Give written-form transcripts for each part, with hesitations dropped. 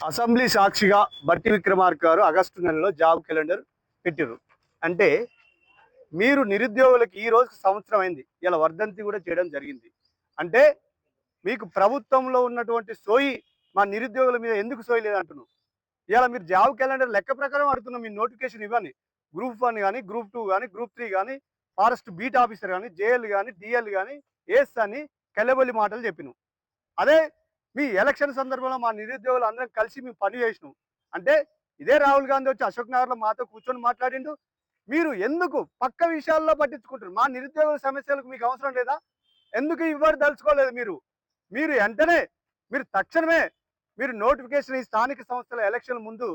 Assembly సాక్షిగా బట్టి విక్రమార్క గారు ఆగస్టు నెలలో జాబ్ క్యాలెండర్ పెట్టారు. అంటే మీరు నిరుద్యోగులకి ఈ రోజుకి సంవత్సరం అయింది. ఇలా వర్ధంతి కూడా చేయడం జరిగింది. అంటే మీకు ప్రభుత్వంలో ఉన్నటువంటి సోయి మా నిరుద్యోగుల మీద ఎందుకు సోయి లేదంటున్నాం. ఇవాళ మీరు జాబ్ క్యాలెండర్ లెక్క ప్రకారం అడుగుతున్నాం. మీ నోటిఫికేషన్ ఇవ్వండి. గ్రూప్ 1 కానీ, గ్రూప్ 2 కానీ, గ్రూప్ 3 కానీ, ఫారెస్ట్ బీట్ ఆఫీసర్ కానీ, జేఎల్ కానీ, డిఎల్ కానీ, ఏఎస్ అని కల్లబొల్లి మాటలు చెప్పినాం. అదే మీ ఎలక్షన్ సందర్భంలో మా నిరుద్యోగులు అందరం కలిసి మేము పని చేసినాం. అంటే ఇదే రాహుల్ గాంధీ వచ్చి అశోక్ నగర్లో మాతో కూర్చొని మాట్లాడిండు. మీరు ఎందుకు పక్క విషయాల్లో పట్టించుకుంటారు? మా నిరుద్యోగుల సమస్యలకు మీకు అవసరం లేదా? ఎందుకు ఇవ్వరు దలుచుకోలేదు మీరు? మీరు వెంటనే మీరు తక్షణమే మీరు నోటిఫికేషన్ ఈ స్థానిక సంస్థల ఎలక్షన్ ముందు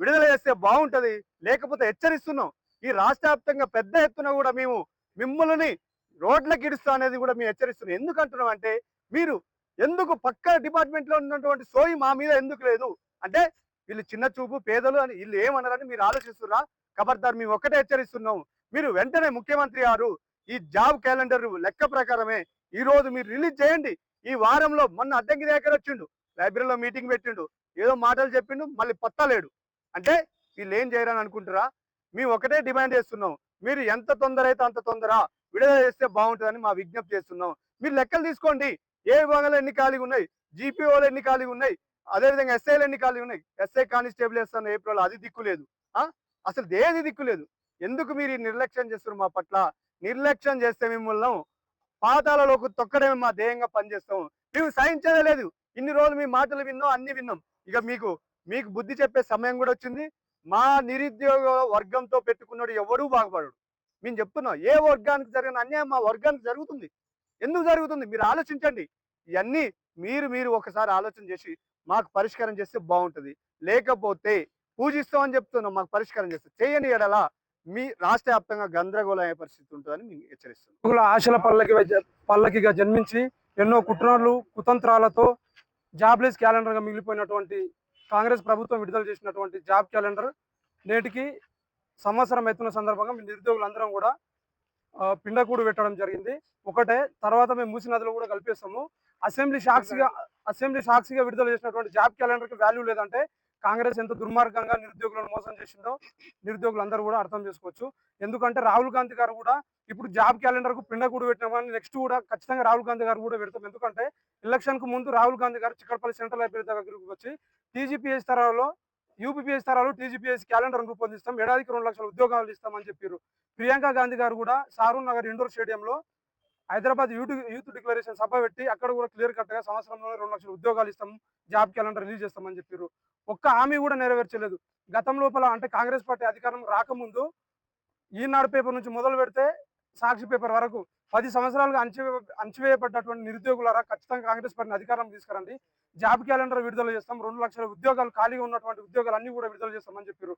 విడుదల చేస్తే బాగుంటుంది. లేకపోతే హెచ్చరిస్తున్నాం. ఈ రాష్ట్ర వ్యాప్తంగా పెద్ద ఎత్తున కూడా మేము మిమ్మల్ని రోడ్లకు ఇడుస్తా అనేది కూడా మేము హెచ్చరిస్తున్నాం. ఎందుకు అంటున్నాం అంటే మీరు ఎందుకు పక్క డిపార్ట్మెంట్లో ఉన్నటువంటి సోయి మా మీద ఎందుకు లేదు? అంటే వీళ్ళు చిన్న చూపు పేదలు అని వీళ్ళు ఏమన్నారని మీరు ఆలోచిస్తున్నారా? ఖబర్దార్ మేము ఒక్కటే హెచ్చరిస్తున్నాం. మీరు వెంటనే ముఖ్యమంత్రి గారు ఈ జాబ్ క్యాలెండర్ లెక్క ప్రకారమే ఈ రోజు మీరు రిలీజ్ చేయండి. ఈ వారంలో మొన్న అద్దెకి దగ్గర వచ్చిండు, లైబ్రరీలో మీటింగ్ పెట్టిండు, ఏదో మాటలు చెప్పిండు, మళ్ళీ పత్తలేడు. అంటే వీళ్ళు ఏం చేయరని అనుకుంటారా? మేము ఒకటే డిమాండ్ చేస్తున్నాం. మీరు ఎంత తొందర అయితే అంత తొందర విడుదల చేస్తే బాగుంటుందని మా విజ్ఞప్తి చేస్తున్నాం. మీరు లెక్కలు తీసుకోండి. ఏ విభాగంలో ఎన్ని ఖాళీగా ఉన్నాయి, జీపీఓలు ఎన్ని ఖాళీగా ఉన్నాయి, అదేవిధంగా ఎస్ఐలు ఎన్ని ఖాళీగా ఉన్నాయి. ఎస్ఐ కానిస్టేబుల్ వేస్తాను ఏప్రిల్, అది దిక్కులేదు. అసలు ఏది దిక్కులేదు. ఎందుకు మీరు ఈ నిర్లక్ష్యం చేస్తున్నారు మా పట్ల? నిర్లక్ష్యం చేస్తే మిమ్మల్ని పాతాలలోకి తొక్కడమే మా ధ్యేయంగా పనిచేస్తాం. మేము సహించేదే లేదు. ఇన్ని రోజులు మీ మాటలు విన్నాం, అన్ని విన్నాం. ఇక మీకు మీకు బుద్ధి చెప్పే సమయం కూడా వచ్చింది. మా నిరుద్యోగ వర్గంతో పెట్టుకున్నాడు ఎవడూ బాగుపడడు. మేము చెప్తున్నాం, ఏ వర్గానికి జరిగిన అన్యాయం మా వర్గానికి జరుగుతుంది. ఎందుకు జరుగుతుంది మీరు ఆలోచించండి. ఇవన్నీ మీరు మీరు ఒకసారి ఆలోచన చేసి మాకు పరిష్కారం చేస్తే బాగుంటుంది. లేకపోతే పూజిస్తామని చెప్తున్నాం. మాకు పరిష్కారం చేస్తే చేయని ఎడల మీ రాష్ట్ర వ్యాప్తంగా గందరగోళం అయ్యే పరిస్థితి ఉంటుందని మేము హెచ్చరిస్తున్నాం. ఆశల పల్లకిగా జన్మించి ఎన్నో కుట్రలు కుతంత్రాలతో జాబ్లెస్ క్యాలెండర్గా మిగిలిపోయినటువంటి కాంగ్రెస్ ప్రభుత్వం విడుదల చేసినటువంటి జాబ్ క్యాలెండర్ నేటికి సంవత్సరం ఎత్తున సందర్భంగా మీ నిరుద్యోగులందరం కూడా పిండకూడు పెట్టడం జరిగింది. ఒకటే తర్వాత మేము మూసి నదిలో కూడా కలిపేస్తాము. అసెంబ్లీ సాక్షిగా విడుదల చేసినటువంటి జాబ్ క్యాలెండర్కి వాల్యూ లేదంటే కాంగ్రెస్ ఎంత దుర్మార్గంగా నిరుద్యోగులను మోసం చేసిందో నిరుద్యోగులందరూ కూడా అర్థం చేసుకోవచ్చు. ఎందుకంటే రాహుల్ గాంధీ గారు కూడా ఇప్పుడు జాబ్ క్యాలెండర్కు పిండకూడు పెట్టినామని నెక్స్ట్ కూడా ఖచ్చితంగా రాహుల్ గాంధీ గారు కూడా పెడతాం. ఎందుకంటే ఎలక్షన్కు ముందు రాహుల్ గాంధీ గారు చిక్కడపల్లి సెంట్రల్ లైబ్రరీ దగ్గరకు వచ్చి టీజీపీఎస్ తరాల్లో యూపీపీఎస్ తరాలు టీజీపీఎస్ క్యాలెండర్ రూపొందిస్తాం, ఏడాదికి 2 లక్షల ఉద్యోగాలు ఇస్తామని చెప్పారు. ప్రియాంక గాంధీ గారు కూడా సారూర్ నగర్ ఇండోర్ స్టేడియంలో హైదరాబాద్ యూత్ డిక్లరేషన్ సభ పెట్టి అక్కడ కూడా క్లియర్ కట్గా సంవత్సరంలో 2 లక్షల ఉద్యోగాలు ఇస్తాం, జాబ్ క్యాలెండర్ రిలీజ్ చేస్తామని చెప్పారు. ఒక్క హామీ కూడా నెరవేర్చలేదు. గతం లోపల అంటే కాంగ్రెస్ పార్టీ అధికారం రాకముందు ఈనాడు పేపర్ నుంచి మొదలు పెడితే సాక్షి పేపర్ వరకు 10 సంవత్సరాలుగా అణచివేయబడ్డటువంటి నిరుద్యోగులారా ఖచ్చితంగా కాంగ్రెస్ పార్టీని అధికారం తీసుకురండి, జాబ్ క్యాలెండర్ విడుదల చేస్తాం, 2 లక్షల ఉద్యోగాలు ఖాళీగా ఉన్నటువంటి ఉద్యోగాలు అన్ని కూడా విడుదల చేస్తామని చెప్పారు.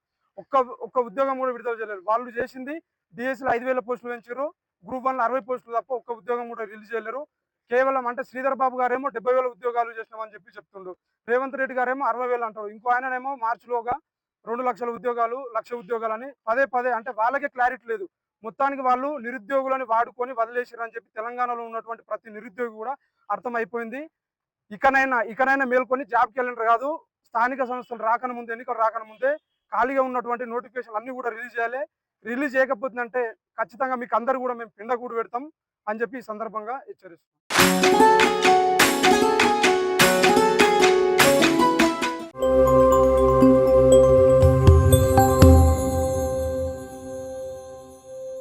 ఒక్క ఉద్యోగం కూడా విడుదల చేయలేదు. వాళ్ళు చేసింది డిఎస్సీలో 5,000 పోస్టులు పెంచారు, గ్రూప్ 1లో 60 పోస్టులు తప్ప ఒక్క ఉద్యోగం కూడా రిలీజ్ చేయలేరు. కేవలం అంటే శ్రీధర్ బాబు గారేమో 70,000 ఉద్యోగాలు చేసినామని చెప్తుండ్రు. రేవంత్ రెడ్డి గారేమో 60,000 అంటారు. ఇంకో ఆయననేమో మార్చిలోగా 2 లక్షల ఉద్యోగాలు, 1,00,000 ఉద్యోగాలు అని పదే అంటే వాళ్ళకే క్లారిటీ లేదు. మొత్తానికి వాళ్ళు నిరుద్యోగులని వాడుకొని వదిలేసారని చెప్పి తెలంగాణలో ఉన్నటువంటి ప్రతి నిరుద్యోగి కూడా అర్థమైపోయింది. ఇకనైనా మేల్కొని జాబ్ క్యాలెండర్ కాదు, స్థానిక సంస్థలు రాకముందే, ఎన్నికలు రాకముందే ఖాళీగా ఉన్నటువంటి నోటిఫికేషన్ అన్ని కూడా రిలీజ్ చేయాలి. రిలీజ్ చేయకపోతుందంటే ఖచ్చితంగా మీకు అందరూ కూడా మేము పిండకూడు పెడతాం అని చెప్పి ఈ సందర్భంగా హెచ్చరిస్తున్నాం.